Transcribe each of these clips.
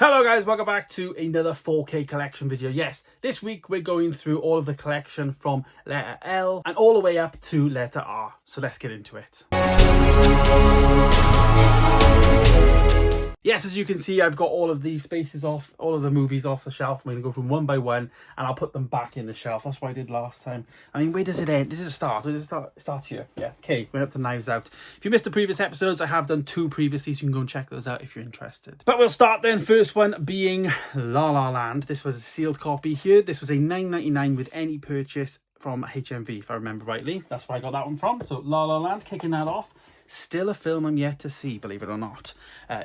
Hello guys, welcome back to another 4K collection video. Yes, this week we're going through all of the collection from letter L and all the way up to letter R. So let's get into it. Yes, as you can see, I've got all of these spaces off, all of the movies off the shelf. I'm going to go from one by one and I'll put them back in the shelf. That's what I did last time. I mean, where does it end? Does it start? Does it start? It starts here. Yeah, okay, we're up to Knives Out. If you missed the previous episodes, I have done 2 previously, so you can go and check those out if you're interested. But we'll start then. First one being La La Land. This was a sealed copy here. This was a $9.99 with any purchase from HMV, if I remember rightly. That's where I got that one from. So La La Land, kicking that off. Still a film I'm yet to see, believe it or not.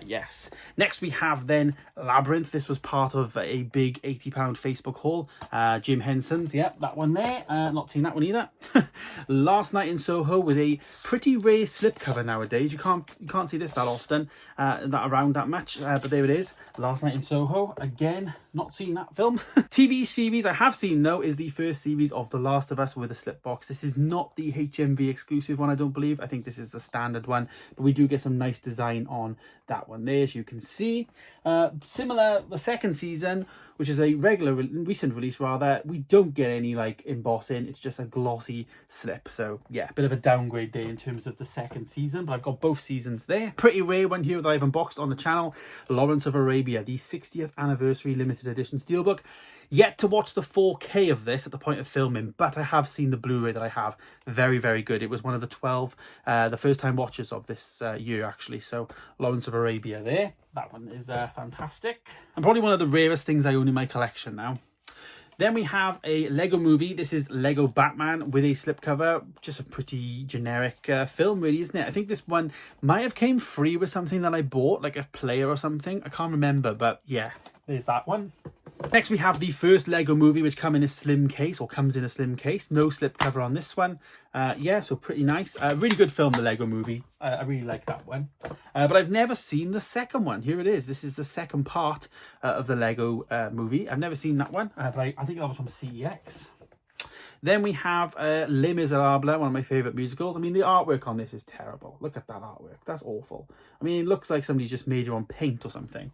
Yes. Next we have then Labyrinth. This was part of a big £80 Facebook haul. Jim Henson's, yep, that one there. Not seen that one either. Last Night in Soho with a pretty rare slipcover nowadays. You can't see this that often, around that much. But there it is. Last Night in Soho. Again, not seen that film. TV series I have seen though is the first series of The Last of Us with a slip box. This is not the HMV exclusive one, I don't believe. I think this is the standard one, but we do get some nice design on that one there, as you can see. Similar, the second season, which is a recent release rather, we don't get any like embossing. It's just a glossy slip. So yeah, a bit of a downgrade there in terms of the second season, but I've got both seasons there. Pretty rare one here that I've unboxed on the channel, Lawrence of Arabia, the 60th anniversary limited edition steelbook. Yet to watch the 4K of this at the point of filming, but I have seen the Blu-ray that I have. Very, very good. It was one of the 12, the first time watches of this year actually. So Lawrence of Arabia there. That one is fantastic. And probably one of the rarest things I own in my collection now. Then we have a Lego movie. This is Lego Batman with a slipcover. Just a pretty generic film, really, isn't it? I think this one might have came free with something that I bought, like a player or something. I can't remember, but yeah, there's that one. Next, we have the first Lego movie, which comes in a slim case. No slipcover on this one. Yeah, so pretty nice. Really good film, the Lego movie. I really like that one. But I've never seen the second one. Here it is. This is the second part of the Lego movie. I've never seen that one, but I think that was from CEX. Then we have Les Miserables, one of my favourite musicals. I mean, the artwork on this is terrible. Look at that artwork. That's awful. I mean, it looks like somebody just made it on paint or something.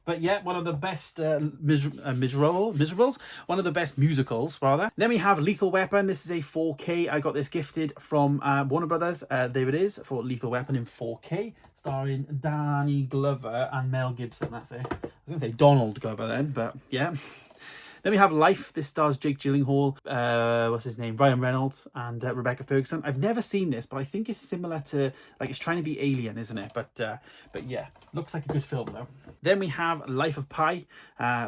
But yeah, one of the best Miserables, one of the best musicals, rather. Then we have Lethal Weapon. This is a 4K. I got this gifted from Warner Brothers. There it is, for Lethal Weapon in 4K, starring Danny Glover and Mel Gibson. That's it. I was going to say Donald Glover then, but yeah. Then we have Life. This stars Jake Gyllenhaal, what's his name, Ryan Reynolds, and Rebecca Ferguson. I've never seen this, but I think it's similar to, like, it's trying to be Alien, isn't it? But yeah, looks like a good film though. Then we have Life of Pi,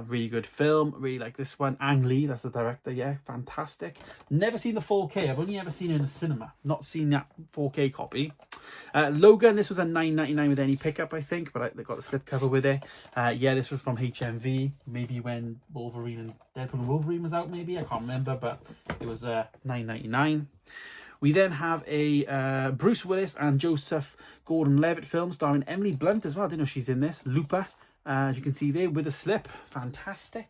really good film. Really like this one. Ang Lee, that's the director. Yeah, fantastic. Never seen the 4K. I've only ever seen it in the cinema. Not seen that 4K copy. Logan, this was a $9.99 with any pickup, I think, but they got the slipcover with it. Yeah, this was from HMV, maybe when Wolverine and Deadpool and Wolverine was out, maybe. I can't remember, but it was $9.99. We then have a Bruce Willis and Joseph Gordon-Levitt film starring Emily Blunt as well. I didn't know she's in this. Looper, as you can see there, with a slip. Fantastic.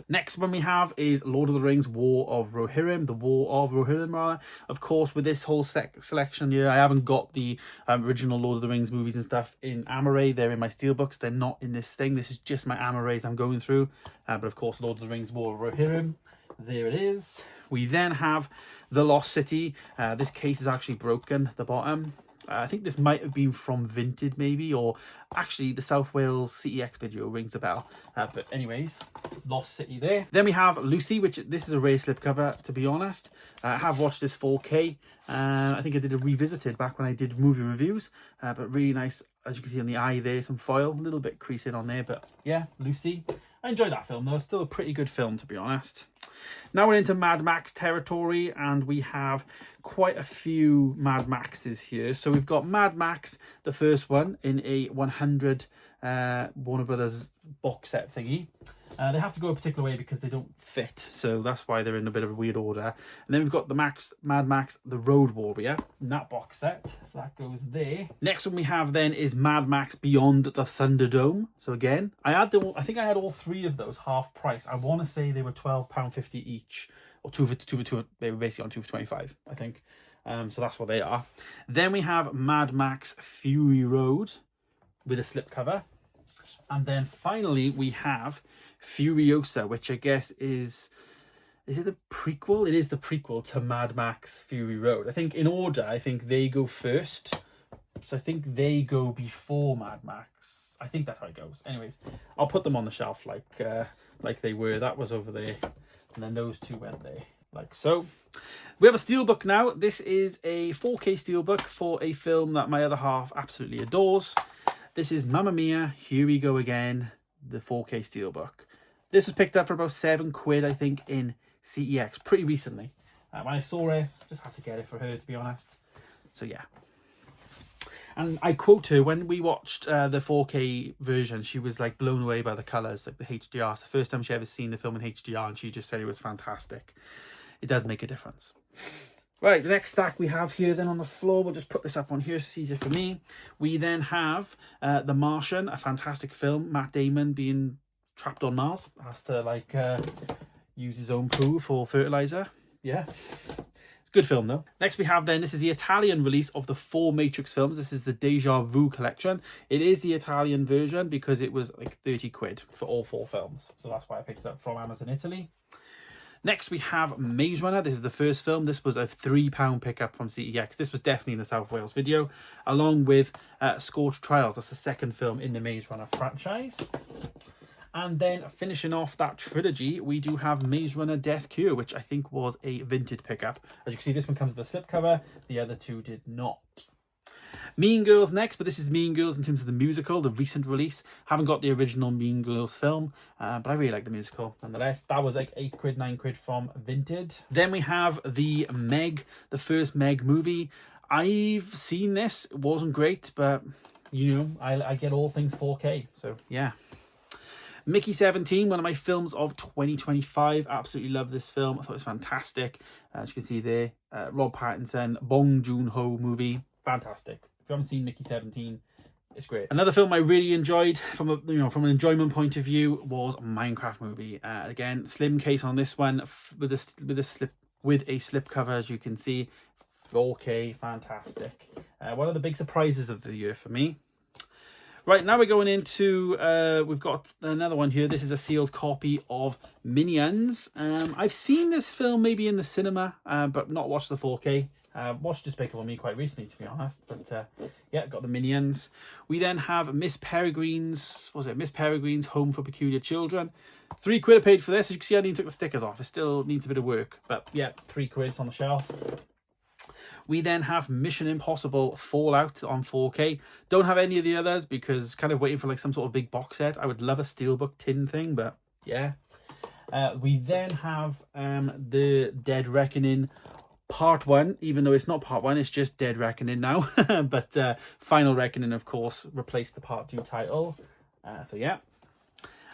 Next one we have is Lord of the Rings, War of Rohirrim. The War of Rohirrim, rather. Of course, with this whole selection here, I haven't got the original Lord of the Rings movies and stuff in Amaray. They're in my steelbooks. They're not in this thing. This is just my Amarays I'm going through. But of course, Lord of the Rings, War of Rohirrim. There it is. We then have The Lost City. This case is actually broken at the bottom. I think this might have been from Vinted maybe, or actually the South Wales CEX video rings a bell. But anyways, Lost City there. Then we have Lucy, which this is a rare slipcover, to be honest. I have watched this 4K. I think I did a revisited back when I did movie reviews, but really nice. As you can see on the eye there, some foil, a little bit creasing on there, but yeah, Lucy. I enjoyed that film though. It's still a pretty good film, to be honest. Now we're into Mad Max territory, and we have quite a few Mad Maxes here. So we've got Mad Max, the first one, in a 100 Warner Brothers box set thingy. They have to go a particular way because they don't fit, so that's why they're in a bit of a weird order. And then we've got the Mad Max, the Road Warrior, in that box set, so that goes there. Next one we have then is Mad Max Beyond the Thunderdome. So again, I think I had all 3 of those half price. I want to say they were £12.50 each, or two for two. They were basically on 2 for £25, I think. So that's what they are. Then we have Mad Max Fury Road with a slipcover. pickups. And then finally we have Furiosa, which I guess is it the prequel? It is the prequel to Mad Max Fury Road. I think in order, I think they go first. So I think they go before Mad Max. I think that's how it goes. Anyways, I'll put them on the shelf like they were. That was over there. And then those two went there, like so. We have a steelbook now. This is a 4K steelbook for a film that my other half absolutely adores. This is Mamma Mia, Here We Go Again, the 4K steelbook. This was picked up for about £7, I think, in CEX pretty recently. When I saw it, just had to get it for her, to be honest. So yeah. And I quote her, when we watched the 4K version, she was like blown away by the colours, like the HDR. It's the first time she ever seen the film in HDR, and she just said it was fantastic. It does make a difference. Right, the next stack we have here then on the floor, we'll just put this up on here so it's easier for me. We then have The Martian, a fantastic film. Matt Damon being trapped on Mars, has to like use his own poo for fertilizer. Yeah. Good film though. Next we have then, this is the Italian release of the 4 Matrix films. This is the Deja Vu collection. It is the Italian version because it was like £30 for all 4 films. So that's why I picked it up from Amazon Italy. Next we have Maze Runner. This is the first film. This was a £3 pickup from CEX. This was definitely in the South Wales video, along with Scorched Trials. That's the second film in the Maze Runner franchise. And then finishing off that trilogy, we do have Maze Runner Death Cure, which I think was a Vinted pickup. As you can see, this one comes with a slipcover. The other 2 did not. Mean Girls next, but this is Mean Girls in terms of the musical, the recent release. Haven't got the original Mean Girls film, but I really like the musical nonetheless. That was like £8, £9 from Vinted. Then we have the Meg, the first Meg movie. I've seen this. It wasn't great, but you know, I get all things 4K, so yeah. Mickey 17, one of my films of 2025. Absolutely love this film. I thought it was fantastic. As you can see there, Rob Pattinson, Bong Joon-ho movie. Fantastic. If you haven't seen Mickey 17, it's great. Another film I really enjoyed from an enjoyment point of view was Minecraft movie. Again, slim case on this one with a slip cover, as you can see. 4K, fantastic. One of the big surprises of the year for me. Right, now we're going into, we've got another one here. This is a sealed copy of Minions. I've seen this film maybe in the cinema, but not watched the 4K. Watched Despicable Me quite recently, to be honest. But yeah, got the Minions. We then have Miss Peregrine's Home for Peculiar Children. £3 I paid for this. As you can see, I didn't take the stickers off. It still needs a bit of work. But yeah, £3 on the shelf. We then have Mission Impossible Fallout on 4K. Don't have any of the others because kind of waiting for like some sort of big box set. I would love a steelbook tin thing, but yeah. We then have the Dead Reckoning Part 1, even though it's not Part 1, it's just Dead Reckoning now. But Final Reckoning, of course, replaced the Part 2 title. So yeah.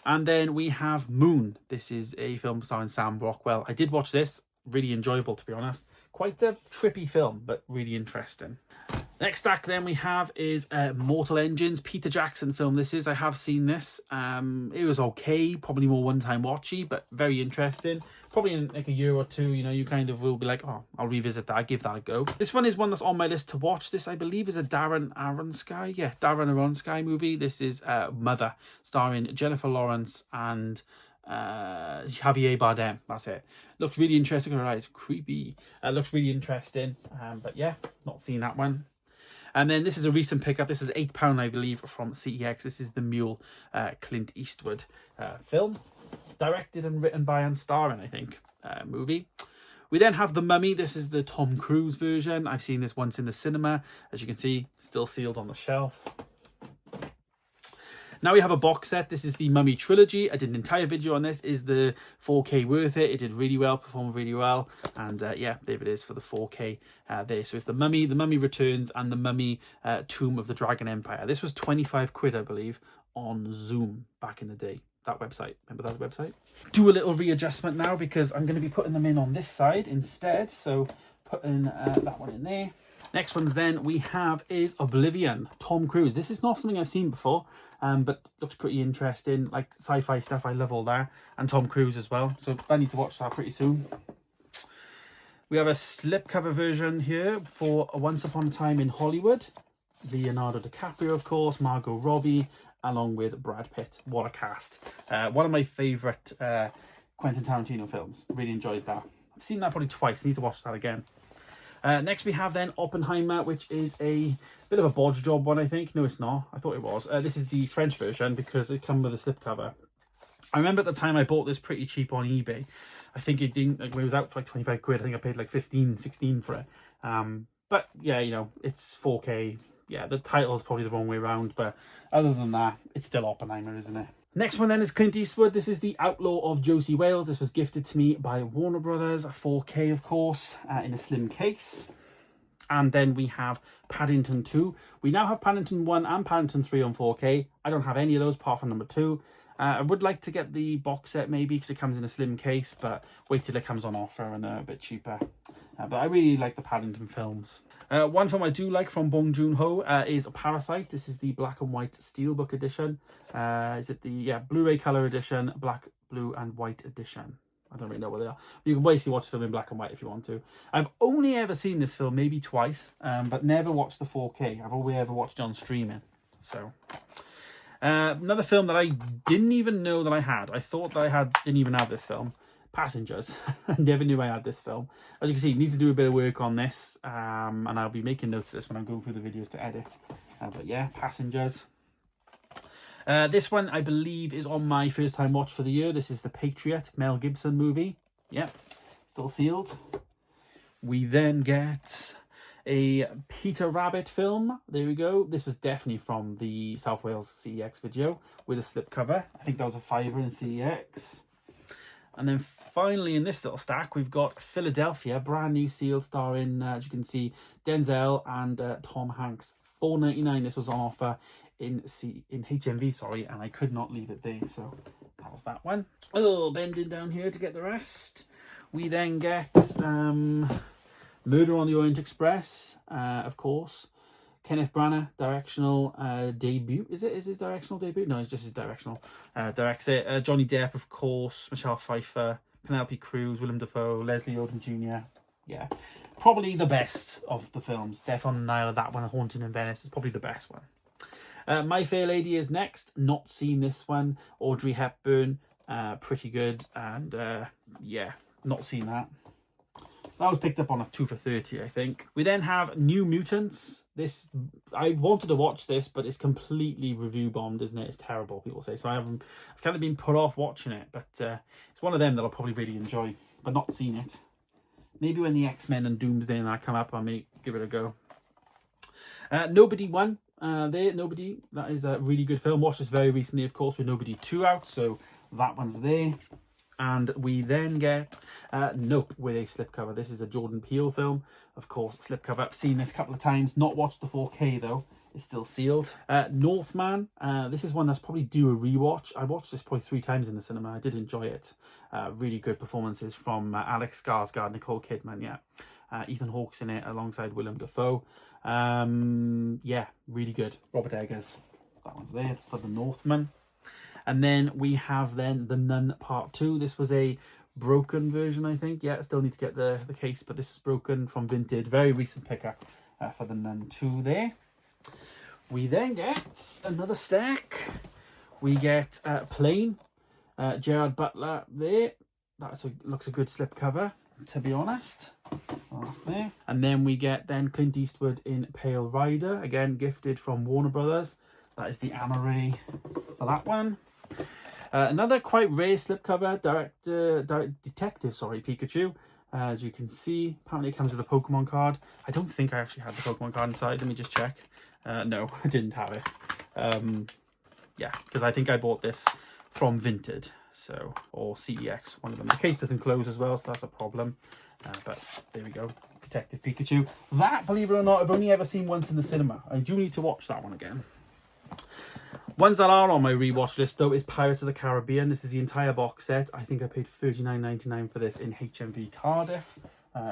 And then we have Moon. This is a film starring Sam Rockwell. I did watch this. Really enjoyable, to be honest. Quite a trippy film, but really interesting. Next stack then we have is Mortal Engines, Peter Jackson film this is. I have seen this. It was okay, probably more one-time watchy, but very interesting. Probably in like a year or two, you know, you kind of will be like, oh, I'll revisit that, give that a go. This one is one that's on my list to watch. This, I believe, is a Darren Aronofsky movie. This is Mother, starring Jennifer Lawrence and Javier Bardem. That's it. Looks really interesting. All right, it's creepy. Looks really interesting. But yeah, not seen that one. And then this is a recent pickup. This is £8, I believe, from CEX. This is The Mule, Clint Eastwood film, directed and written by and starring, I think, movie. We then have The Mummy. This is the Tom Cruise version. I've seen this once in the cinema. As you can see, still sealed on the shelf. Now we have a box set. This is the Mummy trilogy. I did an entire video on this. Is the 4K worth it? It did really well, performed really well. And yeah, there it is for the 4K there. So it's the Mummy Returns, and the Mummy Tomb of the Dragon Empire. This was £25, I believe, on Zoom back in the day. That website. Remember that website? Do a little readjustment now because I'm going to be putting them in on this side instead. So putting that one in there. Next ones then we have is Oblivion, Tom Cruise. This is not something I've seen before, but looks pretty interesting. Like sci-fi stuff, I love all that. And Tom Cruise as well. So I need to watch that pretty soon. We have a slipcover version here for Once Upon a Time in Hollywood. Leonardo DiCaprio, of course, Margot Robbie, along with Brad Pitt. What a cast. One of my favourite Quentin Tarantino films. Really enjoyed that. I've seen that probably twice. Need to watch that again. Next we have then Oppenheimer, which is a bit of a bodge job one, I think. No, it's not. I thought it was. This is the French version because it comes with a slipcover. I remember at the time I bought this pretty cheap on eBay. I think it didn't, like when it was out for like 25 quid, I think I paid like 15, 16 for it. But yeah, you know, it's 4K. Yeah, the title is probably the wrong way around, but other than that, it's still Oppenheimer, isn't it? Next one then is Clint Eastwood. This is The Outlaw of Josie Wales. This was gifted to me by Warner Brothers, 4K of course, in a slim case. And then we have Paddington 2. We now have Paddington 1 and Paddington 3 on 4K. I don't have any of those apart from number 2. I would like to get the box set maybe because it comes in a slim case, but wait till it comes on offer and they're a bit cheaper. But I really like the Paddington films. One film I do like from Bong Joon-ho is Parasite. This is the black and white steelbook edition. Is it the Blu-ray color edition, black, blue and white edition? I don't really know what they are. You can basically watch the film in black and white if you want to. I've only ever seen this film maybe twice, but never watched the 4K. I've only ever watched it on streaming. So another film that I didn't even know that I had. I thought that didn't even have this film. Passengers. I never knew I had this film. As you can see, need to do a bit of work on this, and I'll be making notes of this when I'm going through the videos to edit. But yeah, Passengers. This one, I believe, is on my first time watch for the year. This is The Patriot, Mel Gibson movie. Yep, still sealed. We then get a Peter Rabbit film. There we go. This was definitely from the South Wales CEX video with a slipcover. I think that was a £5 in CEX. And then finally in this little stack, we've got Philadelphia, brand new sealed, starring, as you can see, Denzel and Tom Hanks. $4.99. This was on offer in HMV, sorry, and I could not leave it there, so that was that one. Oh, bending down here to get the rest. We then get Murder on the Orient Express, of course. Kenneth Branagh, directional debut. Is it? Is his directional debut? No, it's just his directional. Directs it. Johnny Depp, of course. Michelle Pfeiffer, Penelope Cruz, Willem Dafoe, Leslie Odom Jr. Yeah, probably the best of the films. Death on the Nile, that one, Haunting in Venice, is probably the best one. My Fair Lady is next. Not seen this one. Audrey Hepburn, pretty good. And yeah, not seen that. That was picked up on a 2 for $30, I think. We then have New Mutants. This, I wanted to watch this, but it's completely review bombed, isn't it? It's terrible, people say. So I've kind of been put off watching it, but it's one of them that I'll probably really enjoy, but not seen it. Maybe when the X-Men and Doomsday and that come up, I may give it a go. Nobody won. Nobody. That is a really good film. Watched this very recently, of course, with Nobody 2 out, so that one's there. And we then get Nope with a slipcover. This is a Jordan Peele film, of course, slipcover. I've seen this a couple of times. Not watched the 4K though. It's still sealed. Northman. This is one that's probably due a rewatch. I watched this probably 3 times in the cinema. I did enjoy it. Really good performances from Alex Skarsgård, Nicole Kidman. Yeah, Ethan Hawke's in it alongside Willem Dafoe. Yeah, really good. Robert Eggers. That one's there for the Northman. And then we have then The Nun Part 2. This was a broken version, I think. Yeah, still need to get the case, but this is broken from Vinted. Very recent pickup for The Nun 2 there. We then get another stack. We get Plane. Gerard Butler there. Looks a good slipcover, to be honest. That's there. And then we get then Clint Eastwood in Pale Rider. Again, gifted from Warner Brothers. That is the Amaray for that one. Another quite rare slipcover, Detective Pikachu. As you can see, apparently it comes with a Pokemon card. I don't think I actually had the Pokemon card inside. Let me just check. No, I didn't have it. Yeah, because I think I bought this from Vinted, so, or CEX, one of them. The case doesn't close as well, so that's a problem. But there we go, Detective Pikachu. That, believe it or not, I've only ever seen once in the cinema. I do need to watch that one again. Ones that are on my rewatch list though is Pirates of the Caribbean. This is the entire box set. I think I paid $39.99 for this in HMV Cardiff.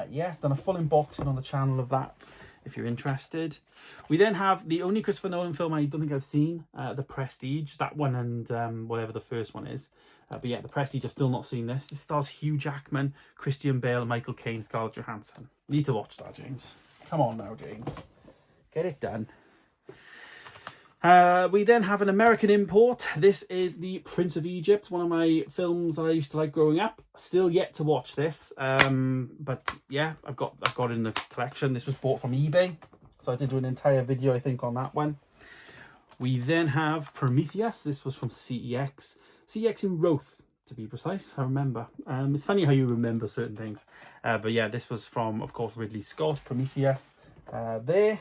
Yes, done a full unboxing on the channel of that if you're interested. We then have the only Christopher Nolan film I don't think I've seen, The Prestige. That one and whatever the first one is. But yeah, The Prestige, I've still not seen this. This stars Hugh Jackman, Christian Bale, Michael Caine, Scarlett Johansson. Need to watch that, James. Come on now, James. Get it done. We then have an American import. This is The Prince of Egypt, one of my films that I used to like growing up. Still yet to watch this, but yeah, I've got it in the collection. This was bought from eBay, so I did do an entire video, I think, on that one. We then have Prometheus. This was from CEX in Roth, to be precise. I remember. It's funny how you remember certain things, but yeah, this was from, of course, Ridley Scott. Prometheus. There.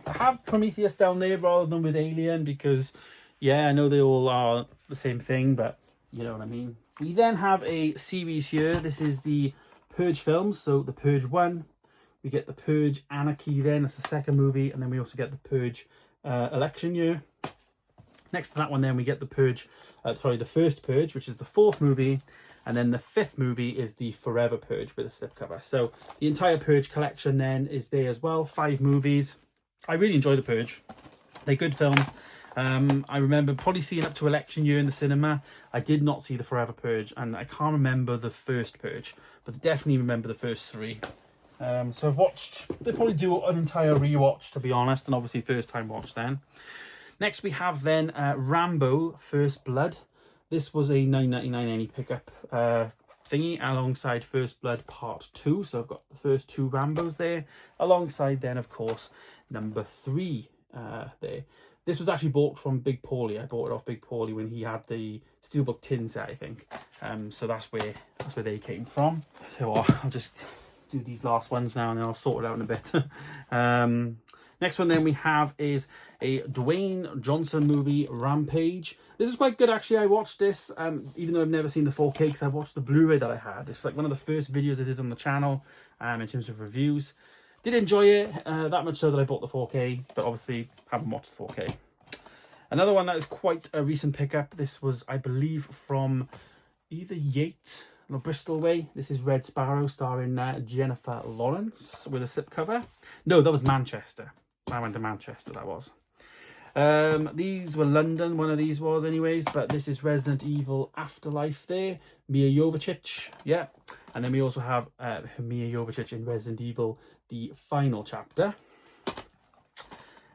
I have Prometheus down there rather than with Alien because, yeah, I know they all are the same thing, but you know what I mean. We then have a series here. This is the Purge films. So the Purge 1, we get the Purge Anarchy then, that's the second movie, and then we also get the Purge Election Year. Next to that one then we get the Purge, the first Purge, which is the fourth movie, and then the fifth movie is the Forever Purge with a slipcover. So the entire Purge collection then is there as well, 5 movies. I really enjoy the Purge. They're good films. I remember probably seeing up to Election Year in the cinema. I did not see the Forever Purge, and I can't remember the first Purge, but definitely remember the first 3. So I've watched, they probably do an entire rewatch, to be honest, and obviously first time watch then. Next we have then Rambo First Blood. This was a $9.99 any pickup thingy alongside First Blood Part 2. So I've got the first 2 Rambos there, alongside then, of course, number 3 there. This was actually bought from Big Paulie. I bought it off Big Paulie when he had the Steelbook tin set, I think. So that's where they came from. So I'll just do these last ones now and then I'll sort it out in a bit. Next one then we have is a Dwayne Johnson movie, Rampage. This is quite good actually. I watched this, even though I've never seen the 4K, because I watched the Blu-ray that I had. It's like one of the first videos I did on the channel in terms of reviews. Did enjoy it, that much so that I bought the 4K, but obviously haven't watched the 4K. Another one that is quite a recent pickup. This was, I believe, from either Yate or Bristol way. This is Red Sparrow starring Jennifer Lawrence with a slipcover. No, that was Manchester. I went to Manchester, that was. These were London, one of these was anyways, but this is Resident Evil Afterlife there. Mia Jovovich, yeah. And then we also have Mia Jovovich in Resident Evil, the final chapter.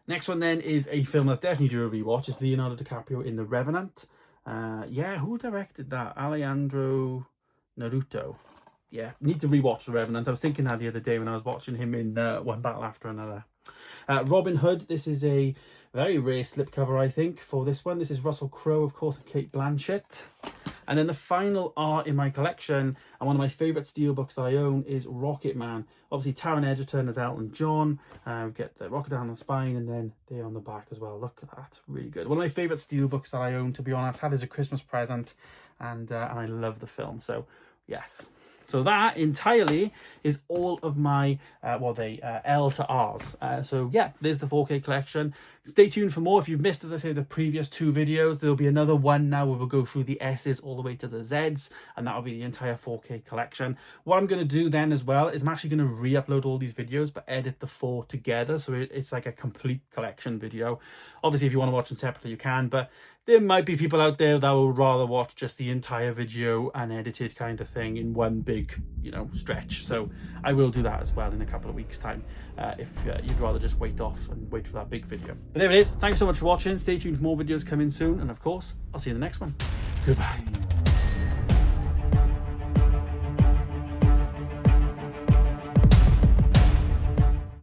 Next one then is a film that's definitely due a rewatch. It's Leonardo DiCaprio in The Revenant. Yeah, who directed that? Alejandro Naruto. Yeah, need to rewatch The Revenant. I was thinking that the other day when I was watching him in One Battle After Another. Robin Hood. This is a very rare slipcover, I think, for this one. This is Russell Crowe, of course, and Kate Blanchett. And then the final art in my collection, and one of my favourite steelbooks that I own, is Rocket Man. Obviously, Taron Egerton as Elton John. We get the rocket down the spine, and then they're on the back as well. Look at that, really good. One of my favourite steelbooks that I own, to be honest. Had as a Christmas present, and I love the film. So, yes. So that entirely is all of my, L to R's. So yeah, there's the 4K collection. Stay tuned for more. If you've missed, as I say, the previous 2 videos, there'll be another one now where we'll go through the S's all the way to the Z's, and that'll be the entire 4K collection. What I'm going to do then as well is I'm actually going to re-upload all these videos, but edit the 4 together, so it's like a complete collection video. Obviously, if you want to watch them separately, you can, but there might be people out there that will rather watch just the entire video unedited kind of thing in one big, stretch. So I will do that as well in a couple of weeks' time if you'd rather just wait off and wait for that big video. But there it is. Thanks so much for watching. Stay tuned for more videos coming soon. And of course, I'll see you in the next one. Goodbye.